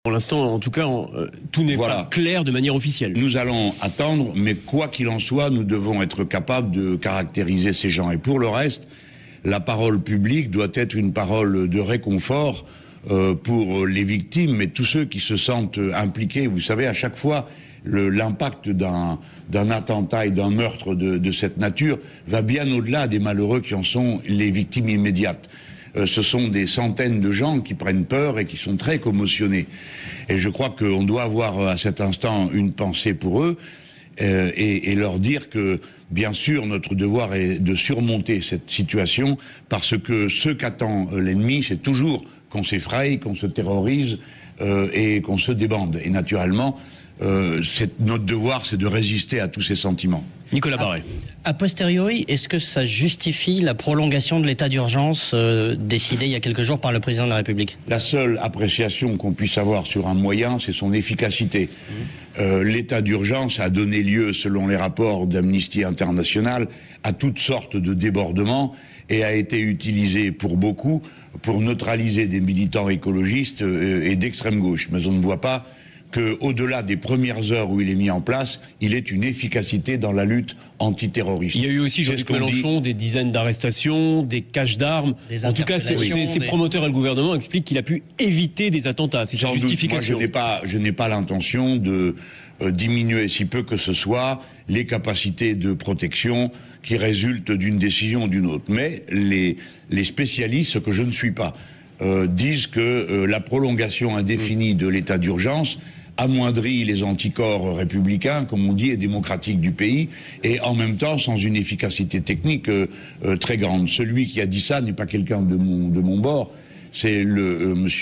Pour l'instant, en tout cas, tout n'est pas clair de manière officielle. Nous allons attendre, mais quoi qu'il en soit, nous devons être capables de caractériser ces gens. Et pour le reste, la parole publique doit être une parole de réconfort pour les victimes, mais tous ceux qui se sentent impliqués. Vous savez, à chaque fois, l'impact d'un attentat et d'un meurtre de cette nature va bien au-delà des malheureux qui en sont les victimes immédiates. Ce sont des centaines de gens qui prennent peur et qui sont très commotionnés. Et je crois qu'on doit avoir à cet instant une pensée pour eux et leur dire que, bien sûr, notre devoir est de surmonter cette situation parce que ce qu'attend l'ennemi, c'est toujours qu'on s'effraie, qu'on se terrorise et qu'on se débande. Et naturellement, notre devoir, c'est de résister à tous ces sentiments. Nicolas Barret. A posteriori, est-ce que ça justifie la prolongation de l'état d'urgence décidé il y a quelques jours par le président de la République? La seule appréciation qu'on puisse avoir sur un moyen, c'est son efficacité. L'état d'urgence a donné lieu, selon les rapports d'Amnesty International, à toutes sortes de débordements et a été utilisé pour beaucoup pour neutraliser des militants écologistes et d'extrême gauche. Mais on ne voit pas qu'au-delà des premières heures où il est mis en place, il est une efficacité dans la lutte antiterroriste. Il y a eu aussi, Jean-Luc Mélenchon, des dizaines d'arrestations, des caches d'armes. En tout cas, ses promoteurs et le gouvernement expliquent qu'il a pu éviter des attentats. C'est sa justification. Moi, je n'ai pas l'intention de diminuer si peu que ce soit les capacités de protection qui résultent d'une décision ou d'une autre. Mais les spécialistes, ce que je ne suis pas, disent que la prolongation indéfinie de l'état d'urgence amoindrit les anticorps républicains, comme on dit, et démocratiques du pays, et en même temps sans une efficacité technique très grande. Celui qui a dit ça n'est pas quelqu'un de mon bord, c'est le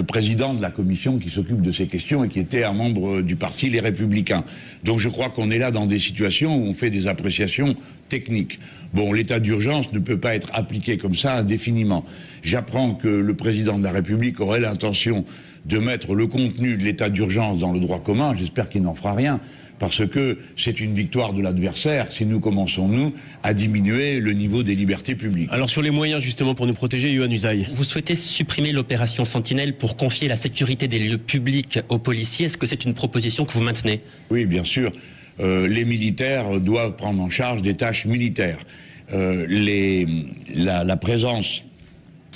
président de la commission qui s'occupe de ces questions et qui était un membre du parti Les Républicains. Donc je crois qu'on est là dans des situations où on fait des appréciations techniques. Bon, l'état d'urgence ne peut pas être appliqué comme ça indéfiniment. J'apprends que le président de la République aurait l'intention de mettre le contenu de l'état d'urgence dans le droit commun. J'espère qu'il n'en fera rien, parce que c'est une victoire de l'adversaire si nous commençons, nous, à diminuer le niveau des libertés publiques. Alors sur les moyens, justement, pour nous protéger, Yohann Usaï. Vous souhaitez supprimer l'opération Sentinelle pour confier la sécurité des lieux publics aux policiers. Est-ce que c'est une proposition que vous maintenez? Oui, bien sûr. Les militaires doivent prendre en charge des tâches militaires. La présence,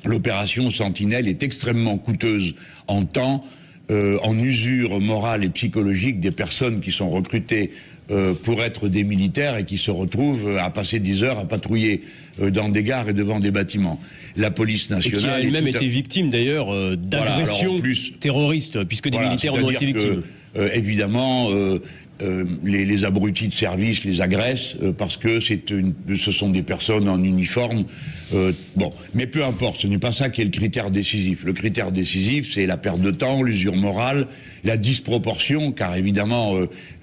l'opération Sentinelle est extrêmement coûteuse en temps, en usure morale et psychologique des personnes qui sont recrutées pour être des militaires et qui se retrouvent à passer 10 heures à patrouiller dans des gares et devant des bâtiments. La police nationale... Et qui a elle-même été victime d'ailleurs d'agressions terroristes, puisque des militaires en ont été victimes. Évidemment... les abrutis de service les agressent parce que ce sont des personnes en uniforme. Bon, mais peu importe, ce n'est pas ça qui est le critère décisif. Le critère décisif, c'est la perte de temps, l'usure morale, la disproportion, car évidemment,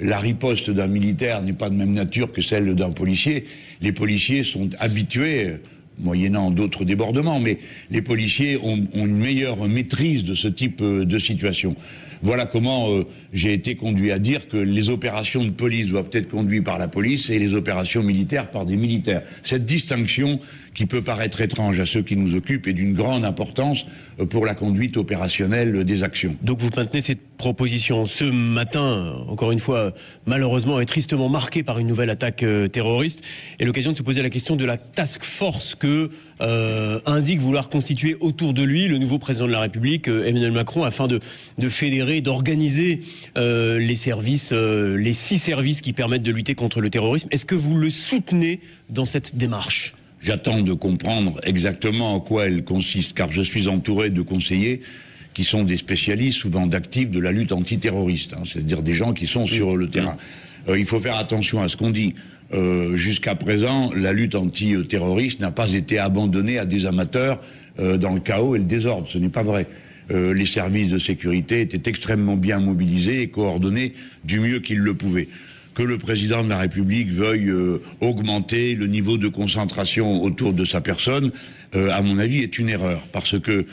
la riposte d'un militaire n'est pas de même nature que celle d'un policier. Les policiers sont habitués, moyennant d'autres débordements, mais les policiers ont une meilleure maîtrise de ce type de situation. Voilà comment j'ai été conduit à dire que les opérations de police doivent être conduites par la police et les opérations militaires par des militaires. Cette distinction, qui peut paraître étrange à ceux qui nous occupent, est d'une grande importance pour la conduite opérationnelle des actions. Donc vous maintenez cette proposition. Ce matin, encore une fois, malheureusement et tristement marqué par une nouvelle attaque terroriste, et l'occasion de se poser la question de la task force que indique vouloir constituer autour de lui le nouveau président de la République, Emmanuel Macron, afin de fédérer, d'organiser les services, les 6 services qui permettent de lutter contre le terrorisme. Est-ce que vous le soutenez dans cette démarche ? J'attends de comprendre exactement en quoi elle consiste, car je suis entouré de conseillers qui sont des spécialistes, souvent d'actifs de la lutte antiterroriste, c'est-à-dire des gens qui sont sur le terrain. Il faut faire attention à ce qu'on dit. Jusqu'à présent, la lutte antiterroriste n'a pas été abandonnée à des amateurs dans le chaos et le désordre. Ce n'est pas vrai. Les services de sécurité étaient extrêmement bien mobilisés et coordonnés du mieux qu'ils le pouvaient. Que le président de la République veuille augmenter le niveau de concentration autour de sa personne, à mon avis, est une erreur. Parce que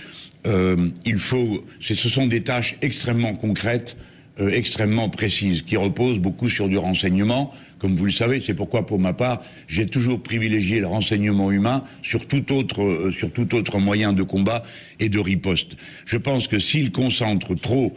ce sont des tâches extrêmement concrètes extrêmement précises, qui reposent beaucoup sur du renseignement. Comme vous le savez, c'est pourquoi, pour ma part, j'ai toujours privilégié le renseignement humain sur tout autre moyen de combat et de riposte. Je pense que s'il concentre trop,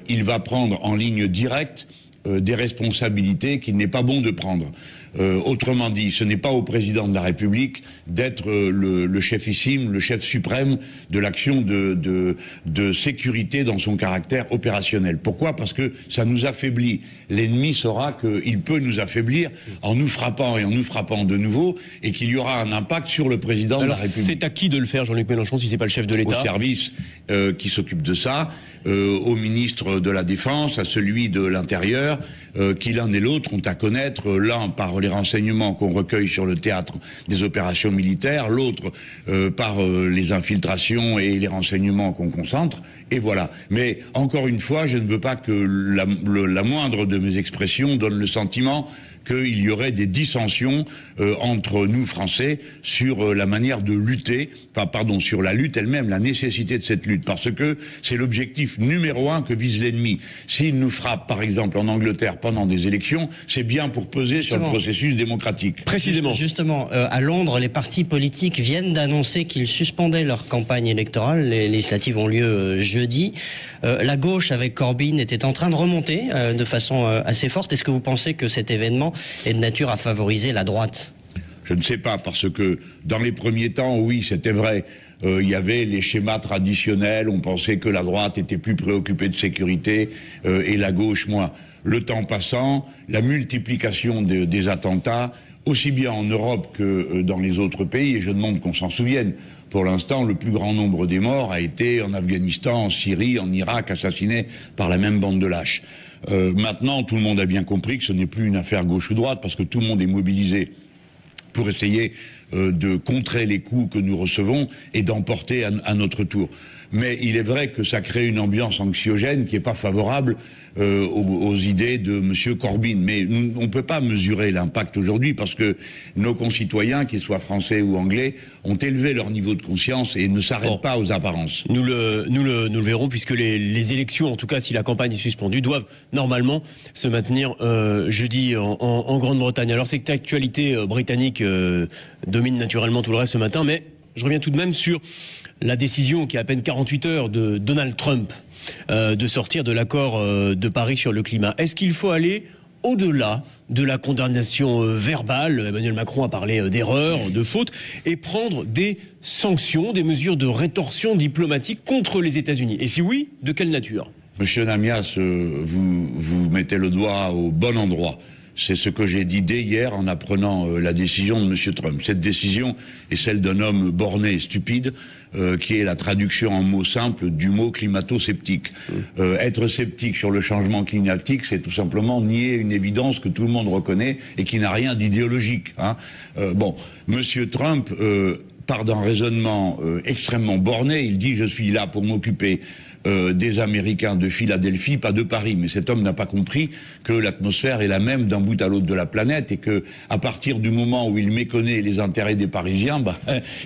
il va prendre en ligne directe des responsabilités qu'il n'est pas bon de prendre. Autrement dit, ce n'est pas au président de la République d'être le chefissime, le chef suprême de l'action de sécurité dans son caractère opérationnel. Pourquoi? Parce que ça nous affaiblit. L'ennemi saura qu'il peut nous affaiblir en nous frappant et en nous frappant de nouveau, et qu'il y aura un impact sur le président de la République. C'est à qui de le faire, Jean-Luc Mélenchon, si c'est pas le chef de l'État? Au service qui s'occupe de ça, au ministre de la Défense, à celui de l'Intérieur, qui l'un et l'autre ont à connaître, l'un par les renseignements qu'on recueille sur le théâtre des opérations militaires, l'autre par les infiltrations et les renseignements qu'on concentre, et voilà. Mais encore une fois, je ne veux pas que la moindre de mes expressions donne le sentiment qu'il y aurait des dissensions entre nous Français sur la manière de lutter, sur la lutte elle-même, la nécessité de cette lutte, parce que c'est l'objectif numéro 1 que vise l'ennemi. S'il nous frappe, par exemple, en Angleterre pendant des élections, c'est bien pour peser sur le processus démocratique. Précisément. Justement, à Londres, les partis politiques viennent d'annoncer qu'ils suspendaient leur campagne électorale. Les législatives ont lieu jeudi. La gauche, avec Corbyn, était en train de remonter de façon assez forte. Est-ce que vous pensez que cet événement est de nature à favoriser la droite? Je ne sais pas, parce que dans les premiers temps, oui, c'était vrai. Il y avait les schémas traditionnels, on pensait que la droite était plus préoccupée de sécurité et la gauche moins. Le temps passant, la multiplication des attentats, aussi bien en Europe que dans les autres pays, et je demande qu'on s'en souvienne. Pour l'instant, le plus grand nombre des morts a été en Afghanistan, en Syrie, en Irak, assassinés par la même bande de lâches. Maintenant, tout le monde a bien compris que ce n'est plus une affaire gauche ou droite, parce que tout le monde est mobilisé pour essayer de contrer les coups que nous recevons et d'emporter à notre tour. Mais il est vrai que ça crée une ambiance anxiogène qui n'est pas favorable aux idées de M. Corbyn. Mais on ne peut pas mesurer l'impact aujourd'hui, parce que nos concitoyens, qu'ils soient français ou anglais, ont élevé leur niveau de conscience et ne s'arrêtent pas aux apparences. Nous le verrons, puisque les élections, en tout cas si la campagne est suspendue, doivent normalement se maintenir jeudi en Grande-Bretagne. Alors cette actualité britannique domine naturellement tout le reste ce matin, mais je reviens tout de même sur la décision qui a à peine 48 heures de Donald Trump de sortir de l'accord de Paris sur le climat. Est-ce qu'il faut aller au-delà de la condamnation verbale? Emmanuel Macron a parlé d'erreurs, de fautes, et prendre des sanctions, des mesures de rétorsion diplomatique contre les États-Unis. Et si oui, de quelle nature? Monsieur Namias, vous mettez le doigt au bon endroit. C'est ce que j'ai dit dès hier en apprenant la décision de M. Trump. Cette décision est celle d'un homme borné et stupide, qui est la traduction en mots simples du mot climato-sceptique. Être sceptique sur le changement climatique, c'est tout simplement nier une évidence que tout le monde reconnaît et qui n'a rien d'idéologique. Bon, M. Trump part d'un raisonnement extrêmement borné. Il dit « je suis là pour m'occuper des Américains de Philadelphie, pas de Paris ». Mais cet homme n'a pas compris que l'atmosphère est la même d'un bout à l'autre de la planète, et que à partir du moment où il méconnaît les intérêts des Parisiens,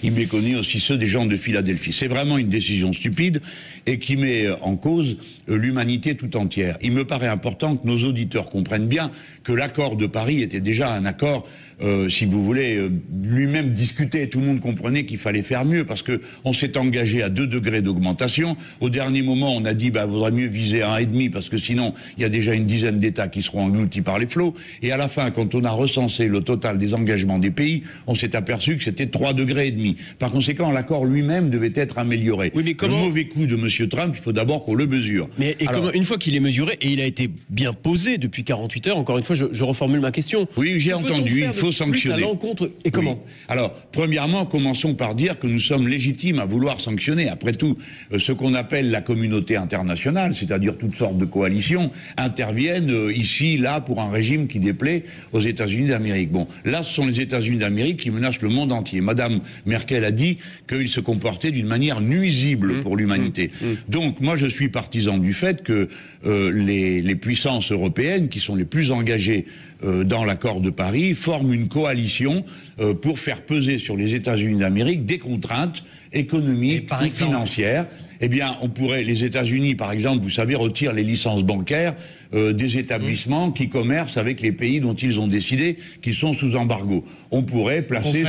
il méconnaît aussi ceux des gens de Philadelphie. C'est vraiment une décision stupide et qui met en cause l'humanité tout entière. Il me paraît important que nos auditeurs comprennent bien que l'accord de Paris était déjà un accord, si vous voulez, lui-même discuté. Tout le monde comprenait qu'il fallait faire mieux, parce que on s'est engagé à 2 degrés d'augmentation. Au dernier moment, on a dit, vaudrait mieux viser à 1,5, parce que sinon, il y a déjà une dizaine d'États qui seront engloutis par les flots. Et à la fin, quand on a recensé le total des engagements des pays, on s'est aperçu que c'était 3,5 degrés. Par conséquent, l'accord lui-même devait être amélioré. Oui, mais comment... Le mauvais coup de M. Trump, il faut d'abord qu'on le mesure. Mais comment, une fois qu'il est mesuré, et il a été bien posé depuis 48 heures, encore une fois, je reformule ma question. Oui, j'ai entendu, il faut sanctionner. À l'encontre, et comment? Oui. Alors, premièrement, commençons par dire que nous sommes légitimes à vouloir sanctionner. Après tout, ce qu'on appelle la communauté internationale, c'est-à-dire toutes sortes de coalitions, interviennent ici, là, pour un régime qui déplaît aux États-Unis d'Amérique. Bon, là, ce sont les États-Unis d'Amérique qui menacent le monde entier. Madame Merkel a dit qu'ils se comportaient d'une manière nuisible pour l'humanité. Donc, moi, je suis partisan du fait que les puissances européennes, qui sont les plus engagées dans l'accord de Paris, forment une coalition pour faire peser sur les États-Unis d'Amérique des contraintes économiques et financières, eh bien, on pourrait, les États-Unis, par exemple, vous savez, retirent les licences bancaires des établissements qui commercent avec les pays dont ils ont décidé qu'ils sont sous embargo. On pourrait placer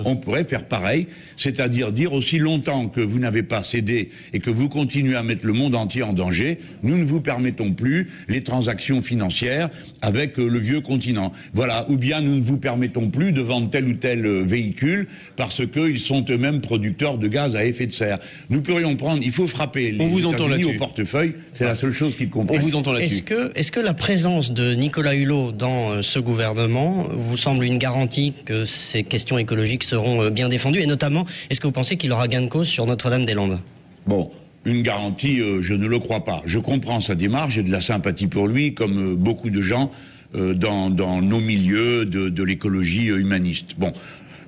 on pourrait faire pareil, c'est-à-dire dire aussi longtemps que vous n'avez pas cédé et que vous continuez à mettre le monde entier en danger, nous ne vous permettons plus les transactions financières avec le vieux continent. Voilà. Ou bien nous ne vous permettons plus de vendre tel ou tel véhicule parce qu'ils sont eux-mêmes producteurs de gaz à effet de serre. Nous pourrions prendre, il faut frapper les États-Unis au portefeuille, c'est la seule chose qu'ils comprennent. On vous entend là-dessus. Est-ce que la présence de Nicolas Hulot dans ce gouvernement vous semble une garantie que ces questions écologiques seront bien défendues? Et notamment, est-ce que vous pensez qu'il aura gain de cause sur Notre-Dame-des-Landes? Bon, une garantie, je ne le crois pas. Je comprends sa démarche, j'ai de la sympathie pour lui, comme beaucoup de gens dans nos milieux de l'écologie humaniste. Bon,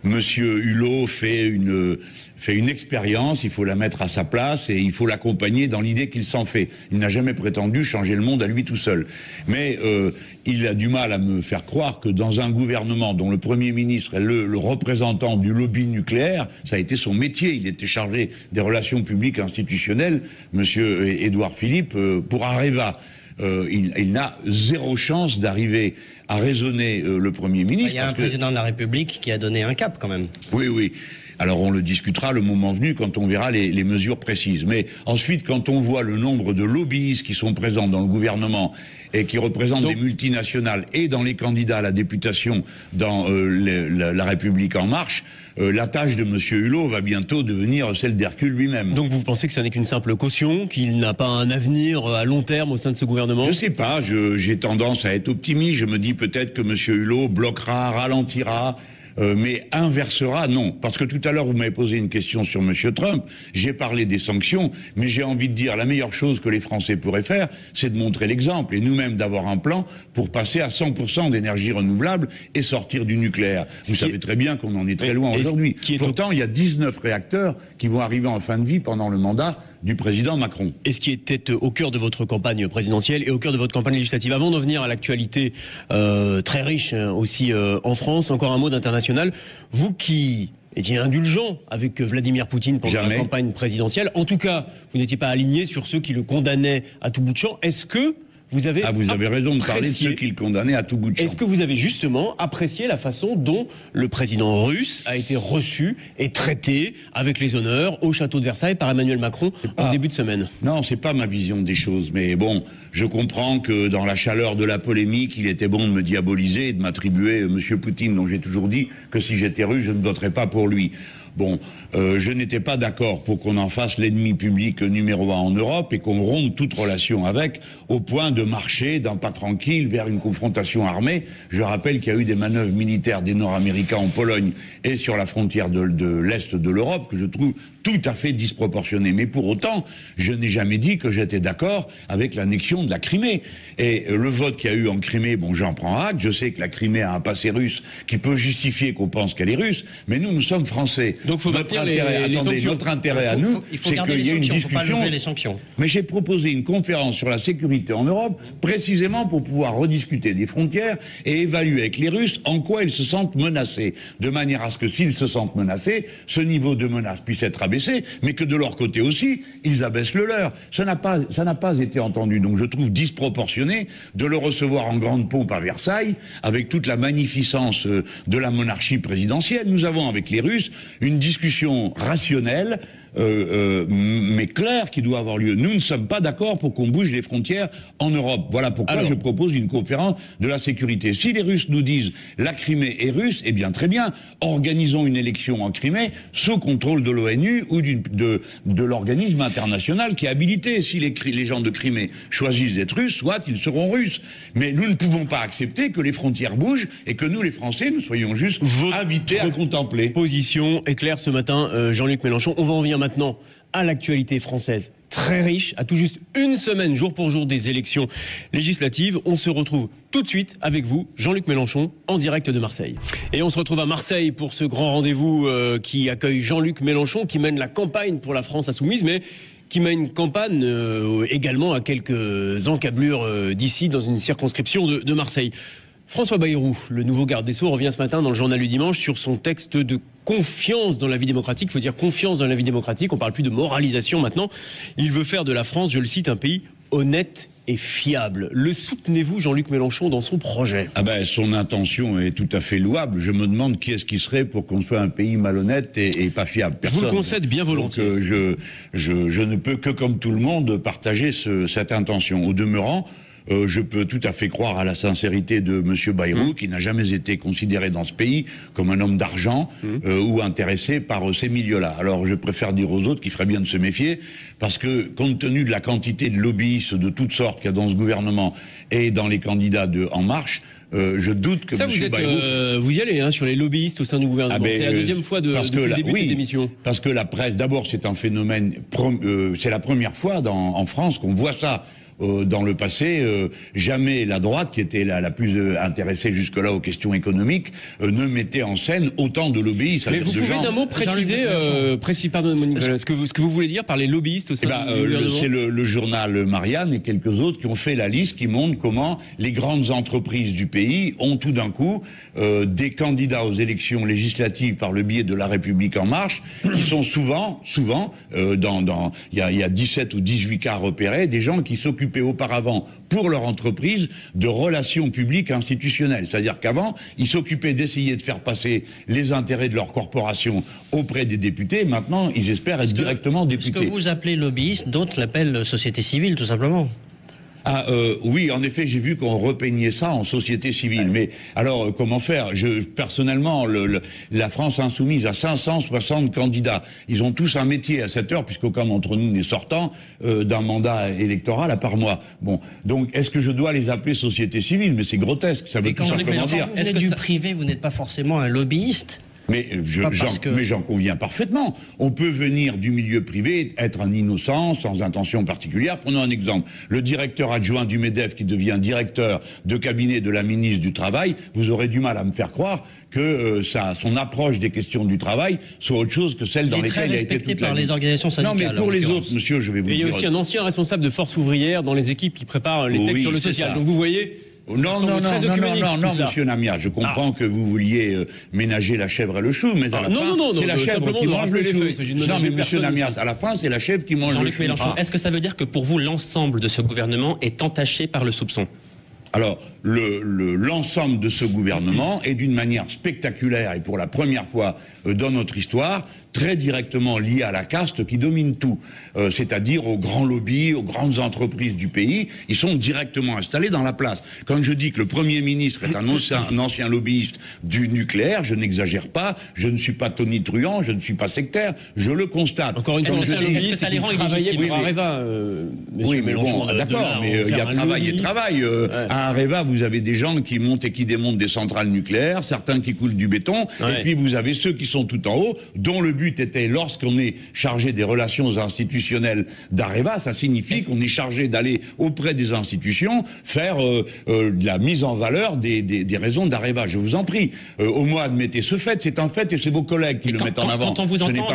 Monsieur Hulot fait une expérience, il faut la mettre à sa place et il faut l'accompagner dans l'idée qu'il s'en fait. Il n'a jamais prétendu changer le monde à lui tout seul. Mais il a du mal à me faire croire que dans un gouvernement dont le Premier ministre est le représentant du lobby nucléaire, ça a été son métier, il était chargé des relations publiques institutionnelles, Monsieur Édouard Philippe, pour Areva. Il n'a zéro chance d'arriver à raisonner le Premier ministre. Il y a un président de la République qui a donné un cap quand même. Oui, oui. Alors on le discutera le moment venu quand on verra les mesures précises. Mais ensuite, quand on voit le nombre de lobbyistes qui sont présents dans le gouvernement et qui représentent des multinationales et dans les candidats à la députation dans la République En Marche, la tâche de Monsieur Hulot va bientôt devenir celle d'Hercule lui-même. Donc vous pensez que ça n'est qu'une simple caution, qu'il n'a pas un avenir à long terme au sein de ce gouvernement? Je sais pas, j'ai tendance à être optimiste. Je me dis peut-être que Monsieur Hulot bloquera, ralentira, mais inversera, non. Parce que tout à l'heure, vous m'avez posé une question sur M. Trump. J'ai parlé des sanctions, mais j'ai envie de dire la meilleure chose que les Français pourraient faire, c'est de montrer l'exemple et nous-mêmes d'avoir un plan pour passer à 100% d'énergie renouvelable et sortir du nucléaire. Vous savez très bien qu'on en est très loin aujourd'hui. Pourtant, il y a 19 réacteurs qui vont arriver en fin de vie pendant le mandat du président Macron. Et ce qui était au cœur de votre campagne présidentielle et au cœur de votre campagne législative. Avant d'en venir à l'actualité très riche aussi en France, encore un mot d'international. Vous qui étiez indulgent avec Vladimir Poutine pendant la campagne présidentielle, en tout cas, vous n'étiez pas aligné sur ceux qui le condamnaient à tout bout de champ. Est-ce que vous avez vous avez raison de parler de ceux qui le condamnaient à tout bout de champ. Est-ce que vous avez justement apprécié la façon dont le président russe a été reçu et traité avec les honneurs au château de Versailles par Emmanuel Macron en début de semaine? Non, c'est pas ma vision des choses, mais bon, je comprends que dans la chaleur de la polémique, il était bon de me diaboliser et de m'attribuer Monsieur Poutine, dont j'ai toujours dit que si j'étais russe, je ne voterais pas pour lui. Bon, je n'étais pas d'accord pour qu'on en fasse l'ennemi public numéro 1 en Europe et qu'on rompe toute relation avec, au point de marcher d'un pas tranquille vers une confrontation armée. Je rappelle qu'il y a eu des manœuvres militaires des Nord-Américains en Pologne et sur la frontière de l'Est de l'Europe que je trouve tout à fait disproportionnées. Mais pour autant, je n'ai jamais dit que j'étais d'accord avec l'annexion de la Crimée. Et le vote qu'il y a eu en Crimée, bon, j'en prends acte. Je sais que la Crimée a un passé russe qui peut justifier qu'on pense qu'elle est russe, mais nous sommes français. Donc il faut maintenir les sanctions. Notre intérêt à nous, c'est qu'il y ait une discussion. Les sanctions. Mais j'ai proposé une conférence sur la sécurité en Europe, précisément pour pouvoir rediscuter des frontières et évaluer avec les Russes en quoi ils se sentent menacés. De manière à ce que s'ils se sentent menacés, ce niveau de menace puisse être abaissé, mais que de leur côté aussi, ils abaissent le leur. Ça n'a pas été entendu. Donc je trouve disproportionné de le recevoir en grande pompe à Versailles, avec toute la magnificence de la monarchie présidentielle. Nous avons avec les Russes une discussion rationnelle, mais claire, qui doit avoir lieu. Nous ne sommes pas d'accord pour qu'on bouge les frontières en Europe. Voilà pourquoi je propose une conférence de la sécurité. Si les Russes nous disent la Crimée est russe, eh bien très bien, organisons une élection en Crimée sous contrôle de l'ONU ou de l'organisme international qui est habilité. Si les gens de Crimée choisissent d'être russes, soit ils seront russes. Mais nous ne pouvons pas accepter que les frontières bougent et que nous, les Français, nous soyons juste invités à contempler. Position est claire ce matin, Jean-Luc Mélenchon. On va en venir maintenant à l'actualité française très riche, à tout juste une semaine, jour pour jour, des élections législatives. On se retrouve tout de suite avec vous, Jean-Luc Mélenchon, en direct de Marseille. Et on se retrouve à Marseille pour ce grand rendez-vous qui accueille Jean-Luc Mélenchon, qui mène la campagne pour la France insoumise, mais qui mène une campagne également à quelques encablures d'ici, dans une circonscription de Marseille. François Bayrou, le nouveau garde des Sceaux, revient ce matin dans le journal du dimanche sur son texte de confiance dans la vie démocratique. Il faut dire confiance dans la vie démocratique. On parle plus de moralisation maintenant. Il veut faire de la France, je le cite, un pays honnête et fiable. Le soutenez-vous, Jean-Luc Mélenchon, dans son projet? Son intention est tout à fait louable. Je me demande qui est-ce qui serait pour qu'on soit un pays malhonnête et pas fiable. Personne. Je vous le concède bien volontiers. Donc, je ne peux que, comme tout le monde, partager cette intention. Au demeurant, je peux tout à fait croire à la sincérité de Monsieur Bayrou, qui n'a jamais été considéré dans ce pays comme un homme d'argent ou intéressé par ces milieux-là. Alors je préfère dire aux autres qu'il ferait bien de se méfier, parce que compte tenu de la quantité de lobbyistes de toutes sortes qu'il y a dans ce gouvernement et dans les candidats de En Marche, je doute que ça, M. Bayrou... vous y allez sur les lobbyistes au sein du gouvernement. C'est la deuxième fois depuis le début de cette émission. Parce que la presse, d'abord, c'est un phénomène... c'est la première fois en France qu'on voit ça. Dans le passé, jamais la droite, qui était la plus intéressée jusque-là aux questions économiques, ne mettait en scène autant de lobbyistes. Mais vous pouvez d'un mot préciser, pardonnez-moi Nicolas, ce que vous voulez dire par les lobbyistes au sein du gouvernement? C'est le journal Marianne et quelques autres qui ont fait la liste qui montre comment les grandes entreprises du pays ont tout d'un coup des candidats aux élections législatives par le biais de La République En Marche, qui sont souvent, il y a 17 ou 18 cas repérés, des gens qui s'occupent auparavant pour leur entreprise de relations publiques institutionnelles. C'est-à-dire qu'avant, ils s'occupaient d'essayer de faire passer les intérêts de leur corporation auprès des députés. Maintenant, ils espèrent être directement députés. Ce que vous appelez lobbyiste, d'autres l'appellent société civile, tout simplement. Oui, en effet, j'ai vu qu'on repeignait ça en société civile. Mais alors, comment faire? Personnellement, la France insoumise a 560 candidats. Ils ont tous un métier à cette heure, puisqu'aucun d'entre nous n'est sortant d'un mandat électoral à part moi. Bon, donc, est-ce que je dois les appeler société civile? Mais c'est grotesque. Ça veut tout simplement dire. Vous êtes du privé, vous n'êtes pas forcément un lobbyiste? Mais j'en conviens parfaitement. On peut venir du milieu privé, être un innocent, sans intention particulière. Prenons un exemple. Le directeur adjoint du MEDEF qui devient directeur de cabinet de la ministre du Travail, vous aurez du mal à me faire croire que son approche des questions du travail soit autre chose que celle dans lesquelles il a été respecté par les organisations syndicales. Non, mais pour les autres, monsieur, je vais vous dire... Il y a aussi un ancien responsable de Force ouvrière dans les équipes qui préparent les textes sur le social. Ça. Donc vous voyez... Non, monsieur Namia, je comprends que vous vouliez ménager la chèvre et le chou, mais à la fin, c'est la chèvre qui mange le chou. Non, mais monsieur Namia, à la fin, c'est la chèvre qui mange le chou. Mélenchon, est-ce que ça veut dire que pour vous, l'ensemble de ce gouvernement est entaché par le soupçon? Alors, l'ensemble de ce gouvernement est d'une manière spectaculaire et pour la première fois dans notre histoire, très directement lié à la caste qui domine tout, c'est-à-dire aux grands lobbies, aux grandes entreprises du pays. Ils sont directement installés dans la place. Quand je dis que le Premier ministre est un ancien lobbyiste du nucléaire, je n'exagère pas, je ne suis pas Tony Truant, je ne suis pas sectaire, je le constate. Encore une fois, est-ce que ça les rend illégitimes? Pour Areva, oui, mais bon, d'accord, mais il y a travail et travail. À Areva, vous avez des gens qui montent et qui démontent des centrales nucléaires, certains qui coulent du béton, et puis vous avez ceux qui sont tout en haut, dont le but était, lorsqu'on est chargé des relations institutionnelles d'Areva, ça signifie qu'on est chargé d'aller auprès des institutions faire de la mise en valeur des raisons d'Areva. Je vous en prie. Au moins, admettez ce fait, c'est un fait et c'est vos collègues qui le mettent en avant. Quand on vous entend,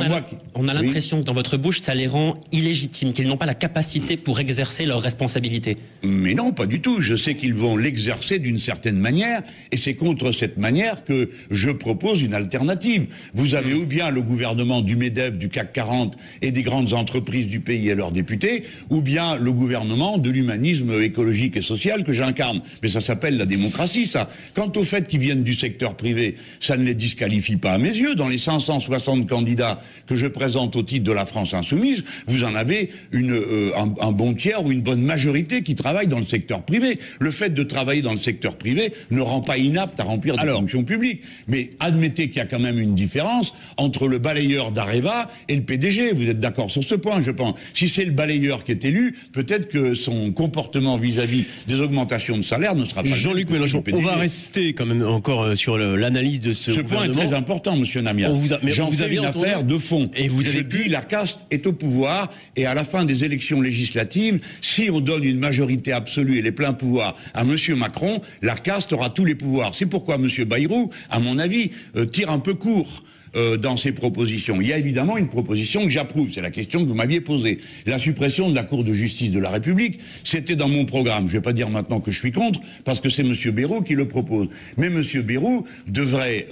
on a l'impression que dans votre bouche, ça les rend illégitimes, qu'ils n'ont pas la capacité pour exercer leurs responsabilités. Mais non, pas du tout. Je sais qu'ils vont l'exercer d'une certaine manière et c'est contre cette manière que je propose une alternative. Vous avez ou bien le gouvernement du MEDEF, du CAC 40 et des grandes entreprises du pays et leurs députés, ou bien le gouvernement de l'humanisme écologique et social que j'incarne. Mais ça s'appelle la démocratie, ça. Quant au fait qu'ils viennent du secteur privé, ça ne les disqualifie pas à mes yeux. Dans les 560 candidats que je présente au titre de la France insoumise, vous en avez un bon tiers ou une bonne majorité qui travaillent dans le secteur privé. Le fait de travailler dans le secteur privé ne rend pas inapte à remplir des fonctions publiques. Mais admettez qu'il y a quand même une différence entre le balayeur d'Areva et le PDG. Vous êtes d'accord sur ce point, je pense. Si c'est le balayeur qui est élu, peut-être que son comportement vis-à-vis des augmentations de salaire ne sera pas... Jean-Luc Mélenchon, on va rester quand même encore sur l'analyse de ce point est très important, monsieur Namia. J'en fais une affaire de fond. Et vous avez dit, la caste est au pouvoir et à la fin des élections législatives, si on donne une majorité absolue et les pleins pouvoirs à monsieur Macron, la caste aura tous les pouvoirs. C'est pourquoi monsieur Bayrou, à mon avis, tire un peu court. dans ses propositions. Il y a évidemment une proposition que j'approuve, c'est la question que vous m'aviez posée. La suppression de la Cour de justice de la République, c'était dans mon programme. Je ne vais pas dire maintenant que je suis contre, parce que c'est M. Bayrou qui le propose. Mais M. Bayrou devrait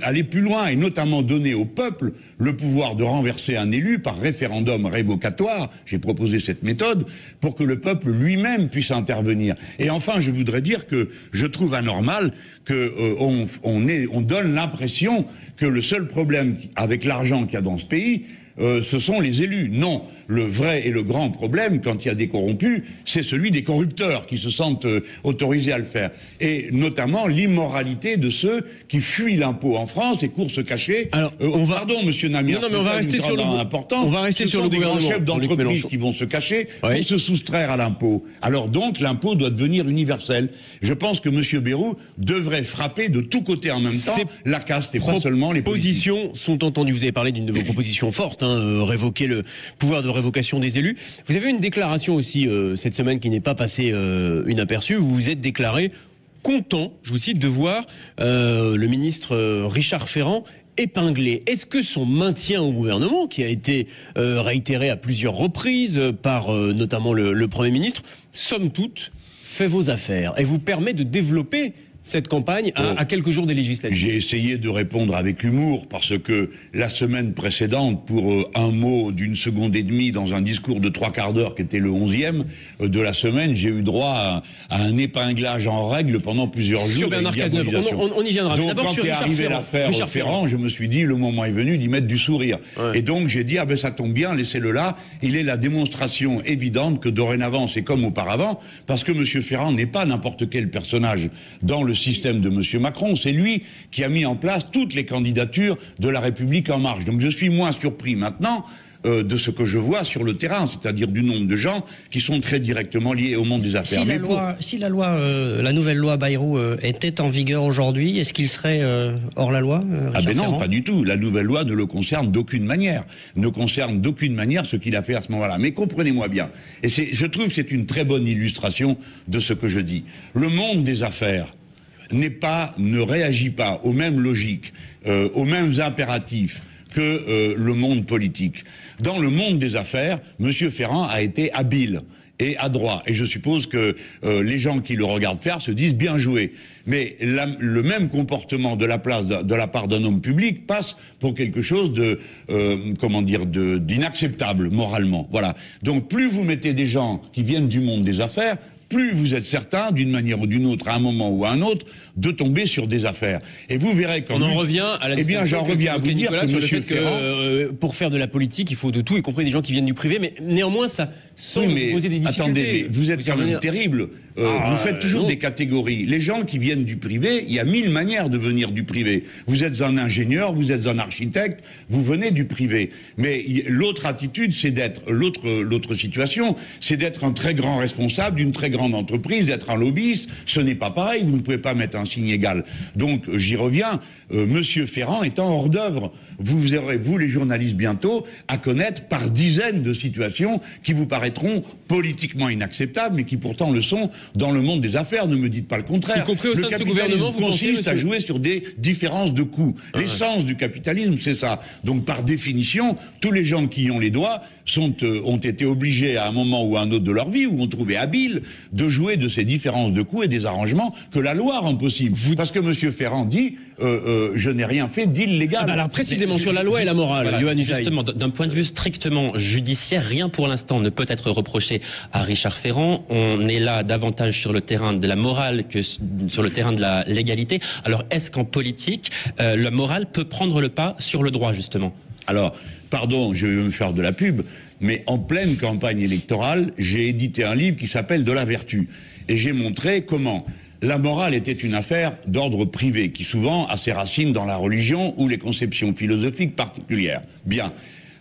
aller plus loin, et notamment donner au peuple le pouvoir de renverser un élu par référendum révocatoire. J'ai proposé cette méthode pour que le peuple lui-même puisse intervenir. Et enfin, je voudrais dire que je trouve anormal qu'on donne l'impression que le seul problème avec l'argent qu'il y a dans ce pays, ce sont les élus. Non, le vrai et le grand problème, quand il y a des corrompus, c'est celui des corrupteurs qui se sentent autorisés à le faire. Et notamment l'immoralité de ceux qui fuient l'impôt en France et courent se cacher. Alors, pardon, monsieur Namir, non, mais on va rester sur le important. On va rester sur le gouvernement. Des grands chefs d'entreprise qui vont se cacher pour se soustraire à l'impôt. Alors donc, l'impôt doit devenir universel. Je pense que monsieur Bayrou devrait frapper de tous côtés en même temps la caste et pas seulement les politiques. Les propositions sont entendues. Vous avez parlé d'une de vos propositions fortes, révoquer le pouvoir de révocation des élus. Vous avez une déclaration aussi cette semaine qui n'est pas passée inaperçue. Vous vous êtes déclaré content, je vous cite, de voir le ministre Richard Ferrand épinglé. Est-ce que son maintien au gouvernement, qui a été réitéré à plusieurs reprises par notamment le Premier ministre, somme toute, fait vos affaires et vous permet de développer cette campagne à quelques jours des législatives? J'ai essayé de répondre avec humour parce que la semaine précédente, pour un mot d'une seconde et demie dans un discours de 3/4 d'heure qui était le 11e de la semaine, j'ai eu droit à un épinglage en règle pendant plusieurs jours. Sur Bernard Cazeneuve, on y viendra. Donc quand est arrivée l'affaire Ferrand, je me suis dit le moment est venu d'y mettre du sourire. Ouais. Et donc j'ai dit ça tombe bien, laissez-le là. Il est la démonstration évidente que dorénavant c'est comme auparavant, parce que M. Ferrand n'est pas n'importe quel personnage dans le système de M. Macron, c'est lui qui a mis en place toutes les candidatures de la République en marche. Donc je suis moins surpris maintenant de ce que je vois sur le terrain, c'est-à-dire du nombre de gens qui sont très directement liés au monde des affaires. Si la nouvelle loi Bayrou était en vigueur aujourd'hui, est-ce qu'il serait hors la loi, ben non, pas du tout. La nouvelle loi ne le concerne d'aucune manière. Ne concerne d'aucune manière ce qu'il a fait à ce moment-là. Mais comprenez-moi bien. Et je trouve que c'est une très bonne illustration de ce que je dis. Le monde des affaires ne réagit pas aux mêmes logiques, aux mêmes impératifs que le monde politique. Dans le monde des affaires, M. Ferrand a été habile et adroit. Et je suppose que les gens qui le regardent faire se disent bien joué. Mais le même comportement de la part d'un homme public passe pour quelque chose d'inacceptable moralement. Voilà. Donc plus vous mettez des gens qui viennent du monde des affaires, plus vous êtes certain, d'une manière ou d'une autre, à un moment ou à un autre, de tomber sur des affaires. Et vous verrez quand on en revient à la j'en reviens à vous dire sur le fait que pour faire de la politique, il faut de tout, y compris des gens qui viennent du privé, mais néanmoins, ça semble poser des difficultés. Attendez, vous êtes quand même terrible. Vous faites toujours des catégories. Les gens qui viennent du privé, il y a 1000 manières de venir du privé. Vous êtes un ingénieur, vous êtes un architecte, vous venez du privé. Mais l'autre attitude, c'est l'autre situation, c'est d'être un très grand responsable d'une très grande entreprise, d'être un lobbyiste. Ce n'est pas pareil, vous ne pouvez pas mettre un signe égal. Donc, j'y reviens, Monsieur Ferrand étant hors d'œuvre. Vous aurez, vous les journalistes, bientôt, à connaître par dizaines de situations qui vous paraîtront politiquement inacceptables, mais qui pourtant le sont dans le monde des affaires. Ne me dites pas le contraire. Y compris au sein de ce gouvernement, vous consiste à jouer sur des différences de coûts. L'essence du capitalisme, c'est ça. Donc, par définition, tous les gens qui y ont les doigts ont été obligés à un moment ou à un autre de leur vie, ou ont trouvé habile de jouer de ces différences de coûts et des arrangements que la loi rend possible. Parce que M. Ferrand dit je n'ai rien fait d'illégal. Alors précisément sur la loi et la morale, voilà, justement, d'un point de vue strictement judiciaire, rien pour l'instant ne peut être reproché à Richard Ferrand. On est là davantage sur le terrain de la morale que sur le terrain de la légalité. Alors est-ce qu'en politique, la morale peut prendre le pas sur le droit, justement? Alors, pardon, je vais me faire de la pub, mais en pleine campagne électorale, j'ai édité un livre qui s'appelle « De la vertu ». Et j'ai montré comment la morale était une affaire d'ordre privé, qui souvent a ses racines dans la religion ou les conceptions philosophiques particulières. Bien.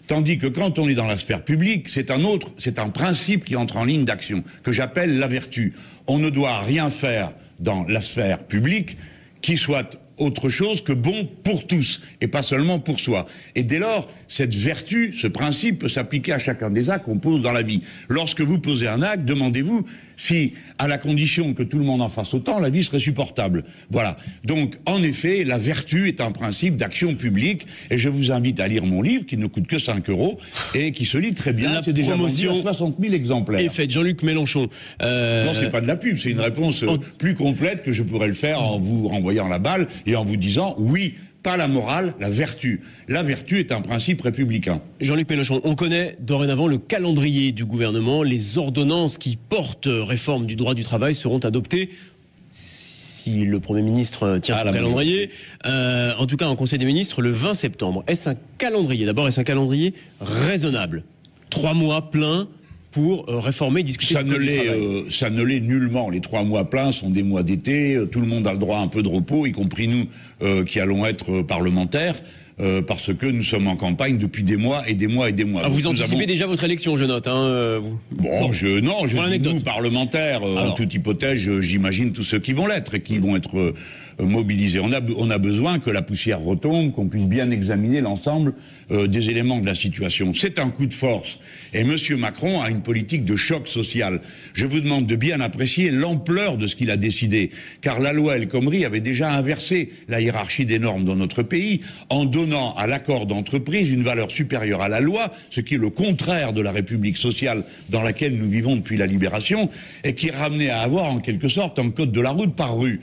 Tandis que quand on est dans la sphère publique, c'est un principe qui entre en ligne d'action, que j'appelle la vertu. On ne doit rien faire dans la sphère publique qui soit autre chose que bon pour tous, et pas seulement pour soi. Et dès lors, cette vertu, ce principe peut s'appliquer à chacun des actes qu'on pose dans la vie. Lorsque vous posez un acte, demandez-vous si, à la condition que tout le monde en fasse autant, la vie serait supportable. Voilà. Donc, en effet, la vertu est un principe d'action publique, et je vous invite à lire mon livre, qui ne coûte que 5 € et qui se lit très bien. La C'est déjà vendu promotion à 60 000 exemplaires. est faite. Jean-Luc Mélenchon. Non, c'est pas de la pub, c'est une réponse plus complète que je pourrais le faire en vous renvoyant la balle et en vous disant oui, pas la morale, la vertu. La vertu est un principe républicain. Jean-Luc Mélenchon, on connaît dorénavant le calendrier du gouvernement. Les ordonnances qui portent réforme du droit du travail seront adoptées, si le Premier ministre tient son calendrier, en tout cas en Conseil des ministres, le 20 septembre. Est-ce un calendrier, d'abord, est-ce un calendrier raisonnable? 3 mois pleins pour réformer, discuter ça du code du travail. Ça ne l'est nullement. Les 3 mois pleins sont des mois d'été. Tout le monde a le droit à un peu de repos, y compris nous qui allons être parlementaires. Parce que nous sommes en campagne depuis des mois et des mois et des mois. Ah, vous anticipez déjà votre élection, je note. Je dis nous, parlementaires, en toute hypothèse, j'imagine tous ceux qui vont l'être et qui vont être mobilisés. On a besoin que la poussière retombe, qu'on puisse bien examiner l'ensemble des éléments de la situation. C'est un coup de force. Et M. Macron a une politique de choc social. Je vous demande de bien apprécier l'ampleur de ce qu'il a décidé. Car la loi El Khomri avait déjà inversé la hiérarchie des normes dans notre pays en donnant à l'accord d'entreprise une valeur supérieure à la loi, ce qui est le contraire de la République sociale dans laquelle nous vivons depuis la Libération, et qui ramenait à avoir en quelque sorte un code de la route par rue,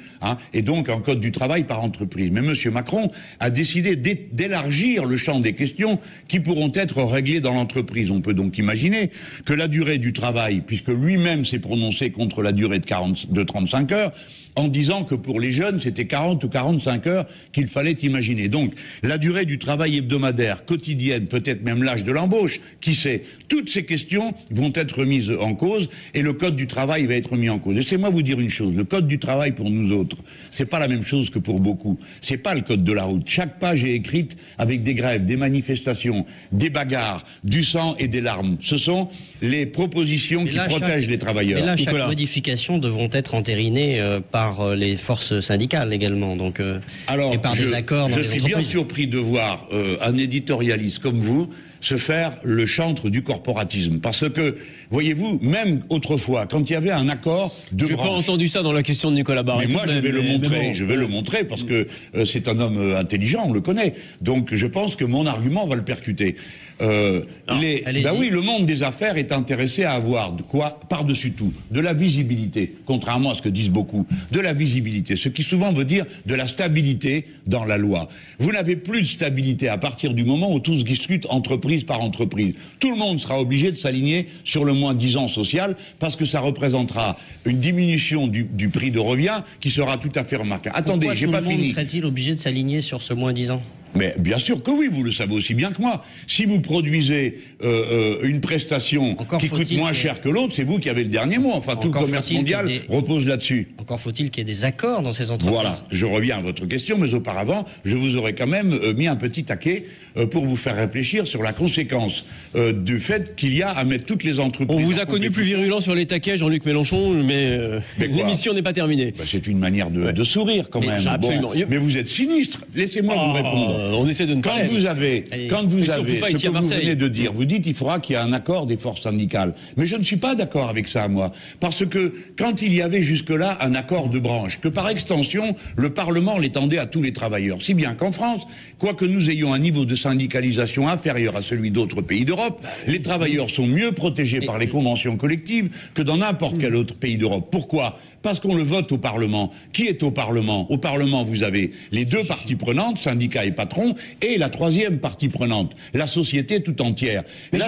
et donc un code du travail par entreprise. Mais M. Macron a décidé d'élargir le champ des questions qui pourront être réglées dans l'entreprise. On peut donc imaginer que la durée du travail, puisque lui-même s'est prononcé contre la durée de 35 heures, en disant que pour les jeunes, c'était 40 ou 45 heures qu'il fallait imaginer. Donc, la durée du travail hebdomadaire, quotidienne, peut-être même l'âge de l'embauche, qui sait, toutes ces questions vont être mises en cause et le code du travail va être mis en cause. Laissez-moi vous dire une chose, le code du travail pour nous autres, c'est pas la même chose que pour beaucoup. C'est pas le code de la route. Chaque page est écrite avec des grèves, des manifestations, des bagarres, du sang et des larmes. Ce sont les propositions qui protègent les travailleurs. Et là, chaque modification devront être entérinées par les forces syndicales également, donc alors, et par des accords dans les entreprises. Je suis bien surpris de voir un éditorialiste comme vous se faire le chantre du corporatisme. Parce que, voyez-vous, même autrefois, quand il y avait un accord de branche... Je n'ai pas entendu ça dans la question de Nicolas Barré. Mais moi, je vais le montrer. Je vais le montrer parce que c'est un homme intelligent, on le connaît. Donc, je pense que mon argument va le percuter. Oui, le monde des affaires est intéressé à avoir de quoi, par-dessus tout, de la visibilité, contrairement à ce que disent beaucoup, de la visibilité, ce qui souvent veut dire de la stabilité dans la loi. Vous n'avez plus de stabilité à partir du moment où tout se discute entreprise par entreprise. Tout le monde sera obligé de s'aligner sur le moins 10 ans social parce que ça représentera une diminution du prix de revient qui sera tout à fait remarquable. Attendez, j'ai pas fini. Tout le monde serait-il obligé de s'aligner sur ce moins 10 ans ? Mais bien sûr que oui, vous le savez aussi bien que moi. Si vous produisez une prestation qui coûte moins cher que l'autre, c'est vous qui avez le dernier mot. Enfin, tout le commerce mondial repose là-dessus. Encore faut-il qu'il y ait des accords dans ces entreprises. Voilà, je reviens à votre question, mais auparavant, je vous aurais quand même mis un petit taquet pour vous faire réfléchir sur la conséquence du fait qu'il y a à mettre toutes les entreprises... On vous a connu plus virulent sur les taquets, Jean-Luc Mélenchon, mais l'émission n'est pas terminée. C'est une manière de sourire quand même. Absolument. Mais vous êtes sinistre. Laissez-moi vous répondre. On essaie de ne pas quand vous avez ce que vous venez de dire, vous dites il faudra qu'il y ait un accord des forces syndicales. Mais je ne suis pas d'accord avec ça, moi. Parce que quand il y avait jusque-là un accord de branche, que par extension, le Parlement l'étendait à tous les travailleurs. Si bien qu'en France, quoique nous ayons un niveau de syndicalisation inférieur à celui d'autres pays d'Europe, les travailleurs sont mieux protégés par les conventions collectives que dans n'importe quel autre pays d'Europe. Pourquoi ? Parce qu'on le vote au Parlement. Qui est au Parlement ? Au Parlement, vous avez les deux parties prenantes, syndicats et patrons, et la troisième partie prenante, la société tout entière. Mais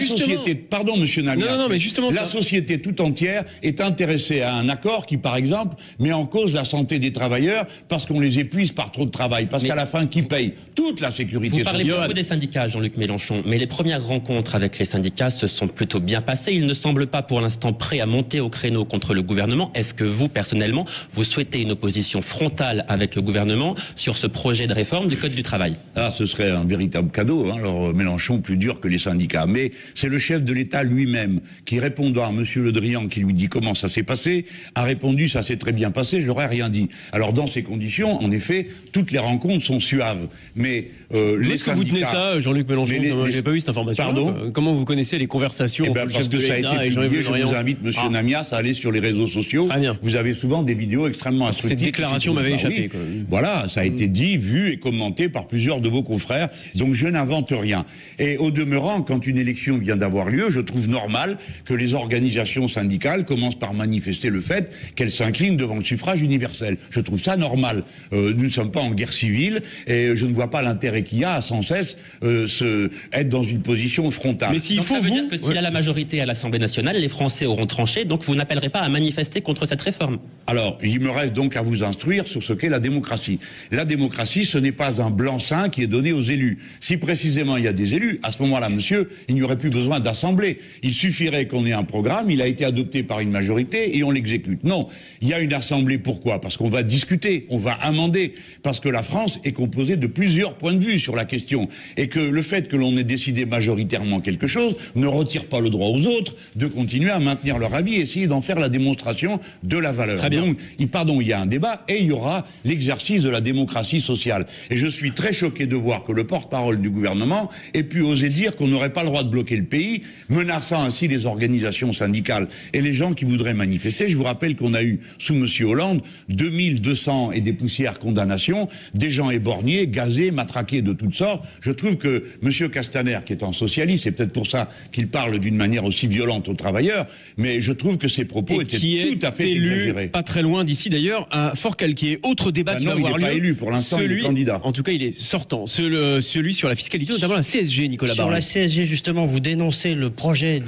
pardon, monsieur Namias, non, mais justement, la société tout entière est intéressée à un accord qui, par exemple, met en cause la santé des travailleurs parce qu'on les épuise par trop de travail. Parce qu'à la fin, qui paye ? Toute la sécurité sociale. Vous parlez beaucoup des syndicats, Jean-Luc Mélenchon, mais les premières rencontres avec les syndicats se sont plutôt bien passées. Ils ne semblent pas pour l'instant prêts à monter au créneau contre le gouvernement. Est-ce que vous, personnellement, vous souhaitez une opposition frontale avec le gouvernement sur ce projet de réforme du Code du travail ? Ce serait un véritable cadeau, alors Mélenchon plus dur que les syndicats. Mais c'est le chef de l'État lui-même qui, répondant à M. Le Drian qui lui dit comment ça s'est passé, a répondu ça s'est très bien rien passé, j'aurais rien dit. Alors dans ces conditions, en effet, toutes les rencontres sont suaves. Mais est-ce que vous tenez ça, Jean-Luc Mélenchon? J'ai pas eu cette information. Pardon. Comment vous connaissez les conversations entre le chef de l'État et Jean-Yves Le Drian? Je vous invite, Monsieur Namias, à aller sur les réseaux sociaux. Très bien. Vous avez souvent des vidéos extrêmement instructives. Cette déclaration m'avait échappé. Oui. Voilà, ça a été dit, vu et commenté par plusieurs de vos confrères. Donc je n'invente rien. Et au demeurant, quand une élection vient d'avoir lieu, je trouve normal que les organisations syndicales commencent par manifester le fait qu'elles s'inclinent devant le suffrage universel. Je trouve ça normal. Nous ne sommes pas en guerre civile et je ne vois pas l'intérêt qu'il y a à sans cesse être dans une position frontale. Mais s'il faut, ça veut dire que s'il y a la majorité à l'Assemblée nationale, les Français auront tranché, donc vous n'appellerez pas à manifester contre cette réforme. Alors, il me reste donc à vous instruire sur ce qu'est la démocratie. La démocratie, ce n'est pas un blanc-seing qui est donné aux élus. Si précisément il y a des élus, à ce moment-là, monsieur, il n'y aurait plus besoin d'assemblée. Il suffirait qu'on ait un programme, il a été adopté par une majorité et on l'exécute. Non, il y a une assemblée. Pourquoi? Parce qu'on va discuter, on va amender, parce que la France est composée de plusieurs points de vue sur la question et que le fait que l'on ait décidé majoritairement quelque chose ne retire pas le droit aux autres de continuer à maintenir leur avis et essayer d'en faire la démonstration de la valeur. Très bien. Donc, il y a un débat et il y aura l'exercice de la démocratie sociale. Et je suis très choqué de voir que le porte-parole du gouvernement ait pu oser dire qu'on n'aurait pas le droit de bloquer le pays, menaçant ainsi les organisations syndicales et les gens qui voudraient manifester. Je vous rappelle qu'on a eu, sous M. Hollande, 2200 et des poussières condamnations, des gens éborgnés, gazés, matraqués de toutes sortes. Je trouve que M. Castaner, qui est un socialiste, c'est peut-être pour ça qu'il parle d'une manière aussi violente aux travailleurs, mais je trouve que ses propos étaient tout à fait exagérés. Pas très loin d'ici d'ailleurs, à Fort-Calquier. Autre débat qui va avoir lieu. Il n'est pas élu pour l'instant, il est candidat. En tout cas, il est sortant. Celui sur la fiscalité, notamment la CSG, Nicolas Barré. Sur la CSG, justement, vous dénoncez le projet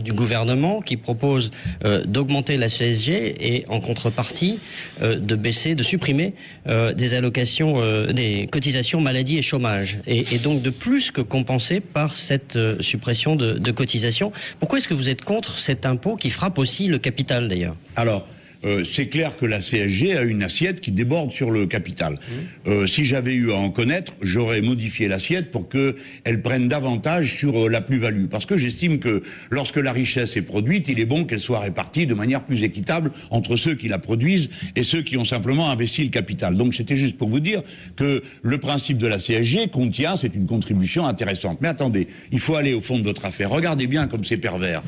du gouvernement qui propose d'augmenter la CSG et en contrepartie de supprimer des allocations, des cotisations maladie et chômage. Et donc de plus que compenser par cette suppression de cotisations. Pourquoi est-ce que vous êtes contre cet impôt qui frappe aussi le capital d'ailleurs? Alors, c'est clair que la CSG a une assiette qui déborde sur le capital. Si j'avais eu à en connaître, j'aurais modifié l'assiette pour qu'elle prenne davantage sur la plus-value. Parce que j'estime que lorsque la richesse est produite, il est bon qu'elle soit répartie de manière plus équitable entre ceux qui la produisent et ceux qui ont simplement investi le capital. Donc c'était juste pour vous dire que le principe de la CSG contient, c'est une contribution intéressante. Mais attendez, il faut aller au fond de votre affaire. Regardez bien comme c'est pervers.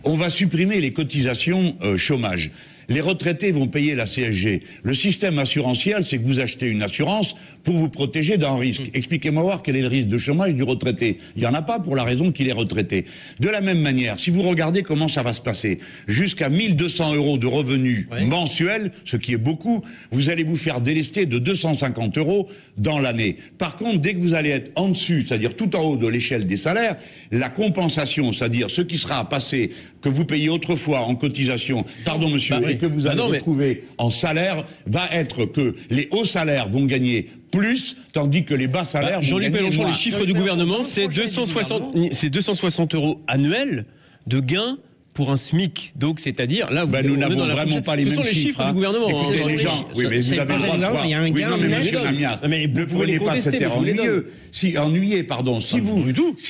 On va supprimer les cotisations chômage. Les retraités vont payer la CSG. Le système assurantiel, c'est que vous achetez une assurance pour vous protéger d'un risque. Expliquez-moi voir quel est le risque de chômage du retraité. Il n'y en a pas pour la raison qu'il est retraité. De la même manière, si vous regardez comment ça va se passer, jusqu'à 1200 € de revenus mensuels, ce qui est beaucoup, vous allez vous faire délester de 250 € dans l'année. Par contre, dès que vous allez être en dessus, c'est-à-dire tout en haut de l'échelle des salaires, la compensation, c'est-à-dire ce qui sera à passer, que vous payez autrefois en cotisation, pardon monsieur, et que vous allez retrouver en salaire, va être que les hauts salaires vont gagner plus, tandis que les bas salaires vont Jean-Luc gagner Mélenchon, moins. les chiffres du gouvernement, c'est 260 € annuels de gains pour un SMIC. Donc, c'est-à-dire, là, nous n'avons dans la vraiment pas les mêmes chiffres. Ce sont les chiffres du gouvernement. Les gens, oui, mais vous avez le droit de croire. Il y a un gain mais ne prenez pas cet air ennuyeux. Si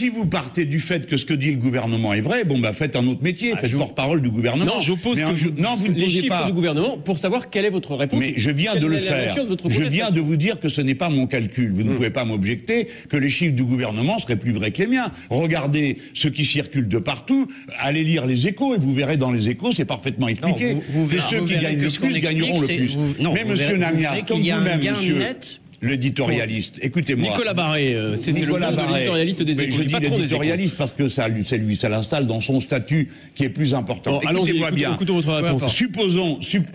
vous partez du fait que ce que dit le gouvernement est vrai, faites un autre métier, faites porte-parole du gouvernement. Non, j'oppose les chiffres du gouvernement pour savoir quelle est votre réponse. Mais je viens de le faire. Je viens de vous dire que ce n'est pas mon calcul. Vous ne pouvez pas m'objecter que les chiffres du gouvernement seraient plus vrais que les miens. Regardez ce qui circule de partout. Allez lire les Échos et vous verrez dans les Échos, c'est parfaitement expliqué. Ceux qui gagnent le plus gagneront le plus. Mais monsieur Namias, comme vous-même, monsieur l'éditorialiste, écoutez-moi. Nicolas Barré, c'est le l'éditorialiste des Échos. Je dis l'éditorialiste parce que ça l'installe dans son statut qui est plus important. Écoutez-moi bien. Écoutons votre réponse.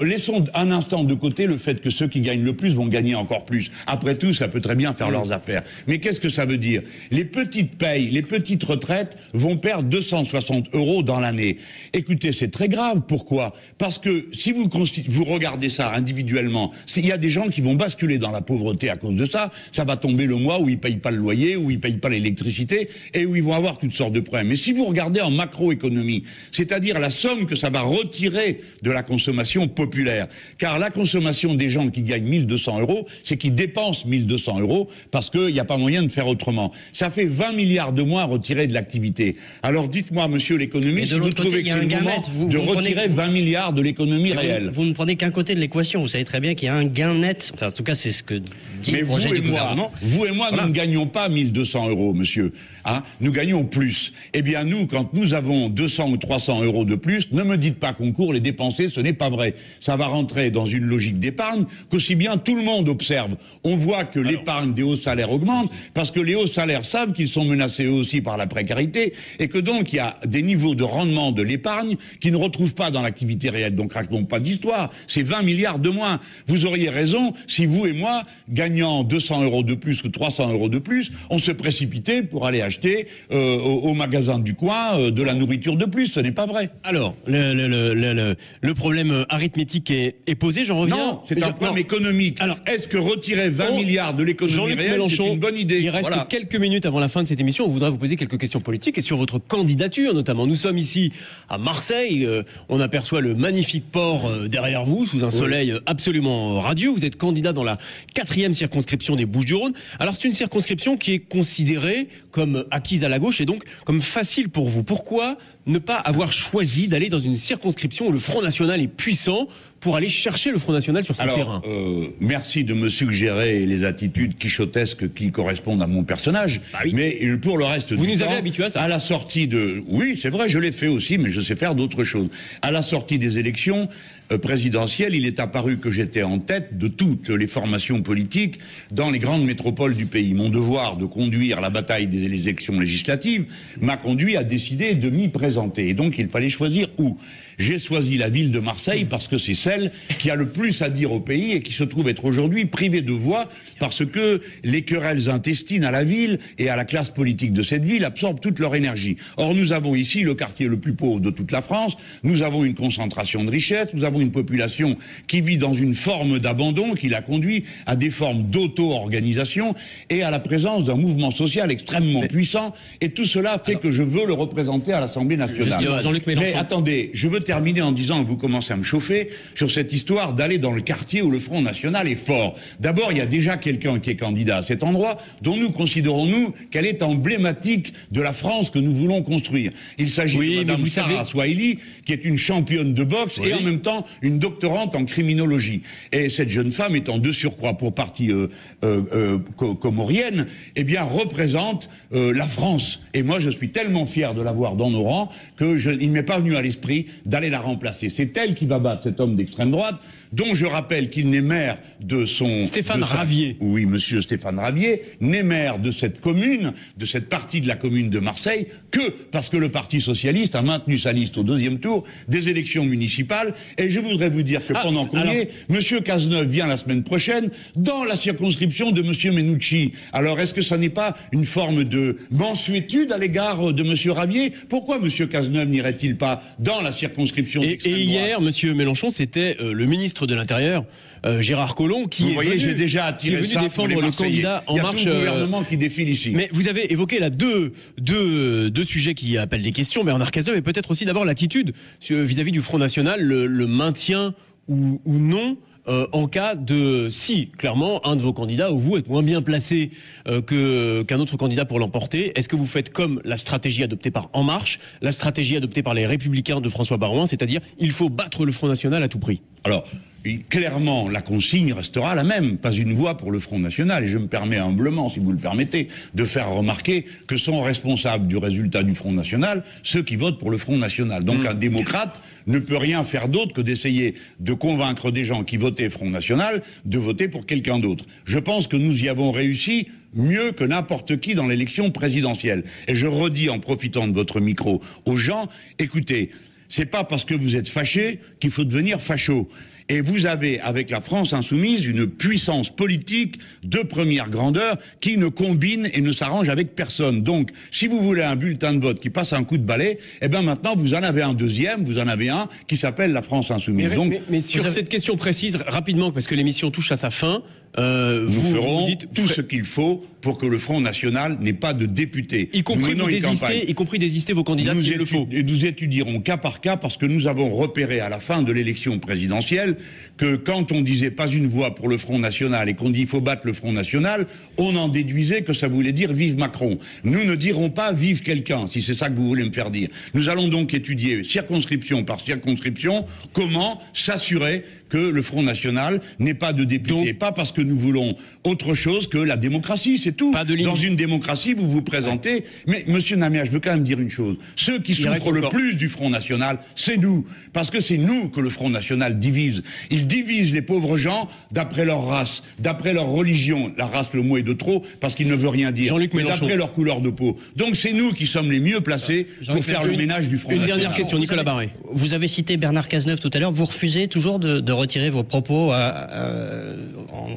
Laissons un instant de côté le fait que ceux qui gagnent le plus vont gagner encore plus. Après tout, ça peut très bien faire leurs affaires. Mais qu'est-ce que ça veut dire? Les petites payes, les petites retraites vont perdre 260 € dans l'année. Écoutez, c'est très grave. Pourquoi? Parce que si vous regardez ça individuellement, il y a des gens qui vont basculer dans la pauvreté à cause de ça. Ça va tomber le mois où ils payent pas le loyer, où ils payent pas l'électricité et où ils vont avoir toutes sortes de problèmes. Mais si vous regardez en macroéconomie, c'est-à-dire la somme que ça va retirer de la consommation populaire, car la consommation des gens qui gagnent 1200 €, c'est qu'ils dépensent 1200 € parce qu'il n'y a pas moyen de faire autrement. Ça fait 20 milliards de moins retirés de l'activité. Alors dites-moi, monsieur l'économiste, si vous trouvez que c'est le moment de retirer 20 milliards de l'économie réelle. Vous ne prenez qu'un côté de l'équation. Vous savez très bien qu'il y a un gain net. Enfin, en tout cas, c'est ce que dit le projet du gouvernement. Vous et moi, voilà. Nous ne gagnons pas 1200 €, monsieur. Hein, nous gagnons plus. Eh bien, nous, quand nous avons 200 ou 300 € de plus, ne me dites pas qu'on court les dépenser, ce n'est pas vrai. Ça va rentrer dans une logique d'épargne qu'aussi bien tout le monde observe. On voit que l'épargne des hauts salaires augmente parce que les hauts salaires savent qu'ils sont menacés eux aussi par la précarité et que donc il y a des niveaux de rendement de l'épargne qui ne retrouvent pas dans l'activité réelle. Donc racontons pas d'histoire, c'est 20 milliards de moins. Vous auriez raison si vous et moi, gagnant 200 € de plus ou 300 € de plus, on se précipitait pour aller acheter au magasin du coin de la nourriture de plus. Ce n'est pas vrai. Alors, le problème arithmétique est posé, j'en reviens. Non, c'est un problème économique. Alors, est-ce que retirer 20 milliards de l'économie réelle, c'est une bonne idée? Il reste quelques minutes avant la fin de cette émission. On voudrait vous poser quelques questions politiques et sur votre candidature notamment. Nous sommes ici à Marseille. On aperçoit le magnifique port derrière vous, sous un soleil absolument radieux. Vous êtes candidat dans la 4e circonscription des Bouches-du-Rhône. Alors, c'est une circonscription qui est considérée comme acquise à la gauche et donc comme facile pour vous. Pourquoi ne pas avoir choisi d'aller dans une circonscription où le Front National est puissant pour aller chercher le Front National sur son terrain? Merci de me suggérer les attitudes quichotesques qui correspondent à mon personnage. Bah oui. Mais pour le reste vous du nous temps, avez habitués à ça. À la sortie de... Oui, c'est vrai, je l'ai fait aussi, mais je sais faire d'autres choses. À la sortie des élections présidentielles, il est apparu que j'étais en tête de toutes les formations politiques dans les grandes métropoles du pays. Mon devoir de conduire la bataille des élections législatives m'a conduit à décider de m'y présenter. Et donc, il fallait choisir où. J'ai choisi la ville de Marseille parce que c'est celle qui a le plus à dire au pays et qui se trouve être aujourd'hui privée de voix parce que les querelles intestines à la ville et à la classe politique de cette ville absorbent toute leur énergie. Or, nous avons ici le quartier le plus pauvre de toute la France, nous avons une concentration de richesses, nous avons une population qui vit dans une forme d'abandon qui l'a conduit à des formes d'auto-organisation et à la présence d'un mouvement social extrêmement puissant. Et tout cela fait que je veux le représenter à l'Assemblée nationale. Jean-Luc Mélenchon. Mais attendez, je veux terminer en disant que vous commencez à me chauffer sur cette histoire d'aller dans le quartier où le Front National est fort. D'abord, il y a déjà quelqu'un qui est candidat à cet endroit dont nous considérons, nous, qu'elle est emblématique de la France que nous voulons construire. Il s'agit de Mme Sarah Swahili, qui est une championne de boxe et en même temps une doctorante en criminologie. Et cette jeune femme étant de surcroît pour partie comorienne, eh bien représente la France. Et moi, je suis tellement fier de l'avoir dans nos rangs qu'il ne m'est pas venu à l'esprit d'aller la remplacer. C'est elle qui va battre cet homme d'extrême droite, dont je rappelle qu'il n'est maire de son... Stéphane Ravier. Oui, monsieur Stéphane Ravier, n'est maire de cette commune, de cette partie de la commune de Marseille, que parce que le Parti Socialiste a maintenu sa liste au 2e tour des élections municipales. Et je voudrais vous dire que pendant qu'on y est, monsieur Cazeneuve vient la semaine prochaine dans la circonscription de monsieur Menucci. Alors, est-ce que ça n'est pas une forme de mansuétude à l'égard de monsieur Ravier? Pourquoi monsieur Cazeneuve n'irait-il pas dans la circonscription et hier, monsieur Mélenchon, c'était le ministre de l'Intérieur, Gérard Collomb, qui vous voyez, j'ai déjà attiré ça défendre le candidat En Marche. Il y a tout le gouvernement qui défile ici. Mais vous avez évoqué là deux sujets qui appellent des questions, Bernard Cazeneuve, et peut-être aussi d'abord l'attitude vis-à-vis du Front National, le maintien ou non en cas de, si, clairement, un de vos candidats ou vous êtes moins bien placé qu'un autre candidat pour l'emporter, est-ce que vous faites comme la stratégie adoptée par En Marche, la stratégie adoptée par les Républicains de François Baroin, c'est-à-dire il faut battre le Front National à tout prix? Alors, clairement, la consigne restera la même, pas une voix pour le Front National. Et je me permets humblement, si vous le permettez, de faire remarquer que sont responsables du résultat du Front National ceux qui votent pour le Front National. Donc un démocrate ne peut rien faire d'autre que d'essayer de convaincre des gens qui votaient Front National de voter pour quelqu'un d'autre. Je pense que nous y avons réussi mieux que n'importe qui dans l'élection présidentielle. Et je redis en profitant de votre micro aux gens, écoutez, c'est pas parce que vous êtes fâché qu'il faut devenir facho. Et vous avez, avec la France insoumise, une puissance politique de première grandeur qui ne combine et ne s'arrange avec personne. Donc, si vous voulez un bulletin de vote qui passe un coup de balai, eh ben maintenant vous en avez un deuxième, vous en avez un qui s'appelle la France insoumise. Mais sur cette question précise, rapidement, parce que l'émission touche à sa fin, nous ferons tout ce qu'il faut pour que le Front National n'ait pas de députés. Y compris désister vos candidats s'il le faut. Et nous étudierons cas par cas parce que nous avons repéré à la fin de l'élection présidentielle que quand on disait pas une voix pour le Front National et qu'on dit il faut battre le Front National, on en déduisait que ça voulait dire vive Macron. Nous ne dirons pas vive quelqu'un, si c'est ça que vous voulez me faire dire. Nous allons donc étudier circonscription par circonscription comment s'assurer que le Front National n'ait pas de députés. Pas parce que nous voulons autre chose que la démocratie, c'est tout. Dans une démocratie, vous vous présentez. Mais, monsieur Namias, je veux quand même dire une chose. Ceux qui souffrent le plus du Front National, c'est nous. Parce que c'est nous que le Front National divise. Il divise les pauvres gens d'après leur race, d'après leur religion. La race, le mot est de trop, parce qu'il ne veut rien dire. Jean-Luc Mélenchon. D'après leur couleur de peau. Donc c'est nous qui sommes les mieux placés pour faire le ménage du Front National. Une dernière question, Nicolas Barré. Vous avez cité Bernard Cazeneuve tout à l'heure. Vous refusez toujours de retirer vos propos.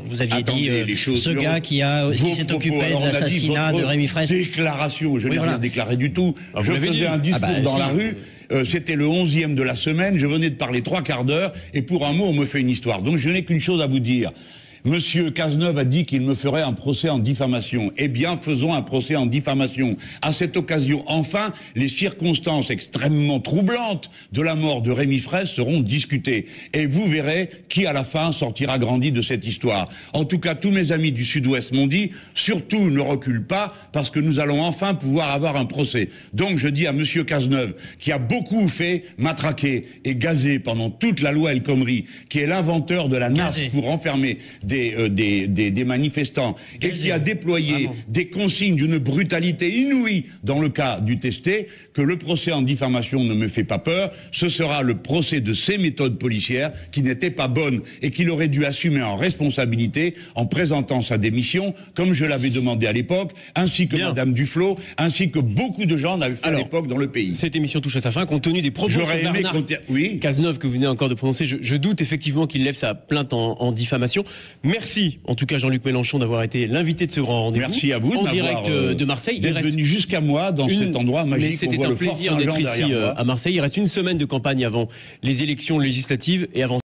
Vous aviez dit ce gars qui s'est occupé de l'assassinat de Rémi Fraisse. Déclaration, je n'ai rien déclaré du tout. Je faisais un discours dans la rue. C'était le 11e de la semaine. Je venais de parler 3 quarts d'heure et pour un mot, on me fait une histoire. Donc je n'ai qu'une chose à vous dire. Monsieur Cazeneuve a dit qu'il me ferait un procès en diffamation. Eh bien, faisons un procès en diffamation. À cette occasion, enfin, les circonstances extrêmement troublantes de la mort de Rémi Fraisse seront discutées. Et vous verrez qui, à la fin, sortira grandi de cette histoire. En tout cas, tous mes amis du Sud-Ouest m'ont dit, surtout ne recule pas, parce que nous allons enfin pouvoir avoir un procès. Donc, je dis à monsieur Cazeneuve, qui a beaucoup fait matraquer et gazer pendant toute la loi El Khomri, qui est l'inventeur de la NAS pour enfermer des manifestants et qui a déployé des consignes d'une brutalité inouïe dans le cas du testé, que le procès en diffamation ne me fait pas peur. Ce sera le procès de ces méthodes policières qui n'étaient pas bonnes et qu'il aurait dû assumer en responsabilité en présentant sa démission, comme je l'avais demandé à l'époque, ainsi que Madame Duflot, ainsi que beaucoup de gens l'avaient fait à l'époque dans le pays. Cette émission touche à sa fin, compte tenu des propos de Bernard Cazeneuve que vous venez encore de prononcer. Je doute effectivement qu'il lève sa plainte en diffamation. Merci, en tout cas, Jean-Luc Mélenchon, d'avoir été l'invité de ce grand rendez-vous. Merci à vous en direct de Marseille. D'être venu jusqu'à moi dans cet endroit magique. Mais c'était un plaisir d'être ici à Marseille. Il reste une semaine de campagne avant les élections législatives et avant